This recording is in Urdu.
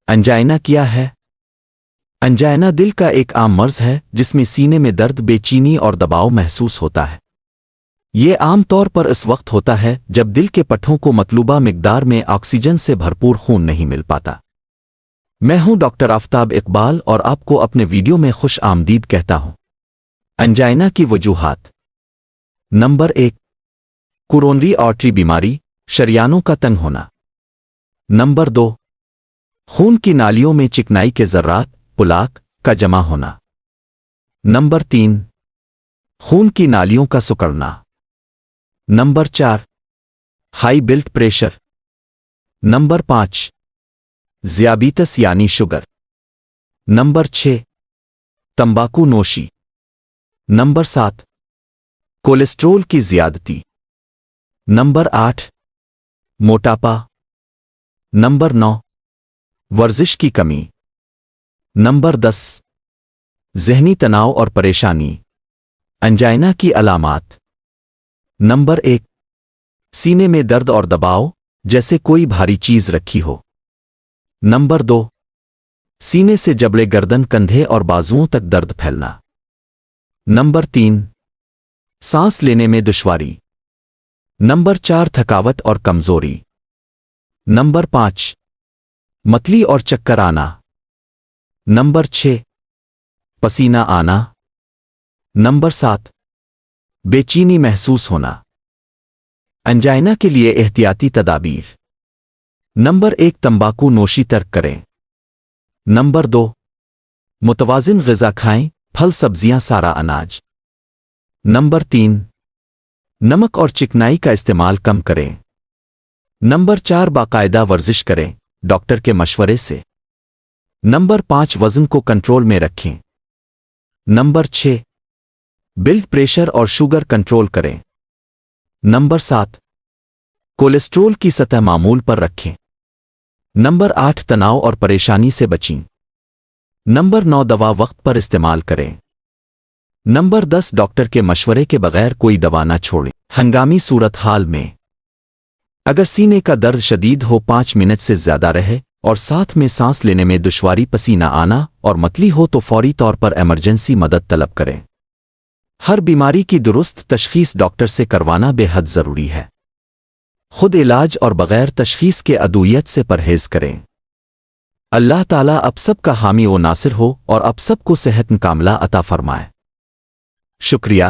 انجائنا کیا ہے؟ انجائنا دل کا ایک عام مرض ہے جس میں سینے میں درد، بے چینی اور دباؤ محسوس ہوتا ہے۔ یہ عام طور پر اس وقت ہوتا ہے جب دل کے پٹھوں کو مطلوبہ مقدار میں آکسیجن سے بھرپور خون نہیں مل پاتا۔ میں ہوں ڈاکٹر آفتاب اقبال اور آپ کو اپنے ویڈیو میں خوش آمدید کہتا ہوں۔ انجائنا کی وجوہات۔ نمبر 1، کورونری آرٹری بیماری، شریانوں کا تنگ ہونا۔ نمبر 2، خون کی نالیوں میں چکنائی کے ذرات پلاک کا جمع ہونا۔ نمبر 3، خون کی نالیوں کا سکڑنا۔ Number 4، high blood pressure. Number 5، ذیابیطس یعنی شوگر۔ نمبر 6، تمباکو نوشی۔ نمبر 7، کولیسٹرول کی زیادتی۔ نمبر 8، موٹاپا۔ نمبر 9، ورزش کی کمی۔ نمبر 10، ذہنی تناؤ اور پریشانی۔ انجائنا کی علامات۔ نمبر 1، سینے میں درد اور دباؤ جیسے کوئی بھاری چیز رکھی ہو۔ نمبر 2، سینے سے جبڑے گردن، کندھے اور بازوؤں تک درد پھیلنا۔ نمبر 3، سانس لینے میں دشواری۔ نمبر 4، تھکاوٹ اور کمزوری۔ نمبر 5، متلی اور چکر آنا۔ نمبر 6، پسینہ آنا۔ نمبر 7، بے چینی محسوس ہونا۔ انجائنا کے لیے احتیاطی تدابیر۔ نمبر 1، تمباکو نوشی ترک کریں۔ نمبر 2، متوازن غذا کھائیں، پھل، سبزیاں، سارا اناج۔ نمبر 3، نمک اور چکنائی کا استعمال کم کریں۔ نمبر 4، باقاعدہ ورزش کریں، ڈاکٹر کے مشورے سے۔ نمبر 5، وزن کو کنٹرول میں رکھیں۔ نمبر 6، بلڈ پریشر اور شوگر کنٹرول کریں۔ نمبر 7، کولیسٹرول کی سطح معمول پر رکھیں۔ نمبر 8، تناؤ اور پریشانی سے بچیں۔ نمبر 9، دوا وقت پر استعمال کریں۔ نمبر 10، ڈاکٹر کے مشورے کے بغیر کوئی دوا نہ چھوڑیں۔ ہنگامی صورتحال میں اگر سینے کا درد شدید ہو، 5 منٹ سے زیادہ رہے اور ساتھ میں سانس لینے میں دشواری، پسینہ آنا اور متلی ہو تو فوری طور پر ایمرجنسی مدد طلب کریں۔ ہر بیماری کی درست تشخیص ڈاکٹر سے کروانا بے حد ضروری ہے۔ خود علاج اور بغیر تشخیص کے ادویت سے پرہیز کریں۔ اللہ تعالیٰ اب سب کا حامی و ناصر ہو اور اب سب کو صحت کاملہ عطا فرمائے۔ شکریہ۔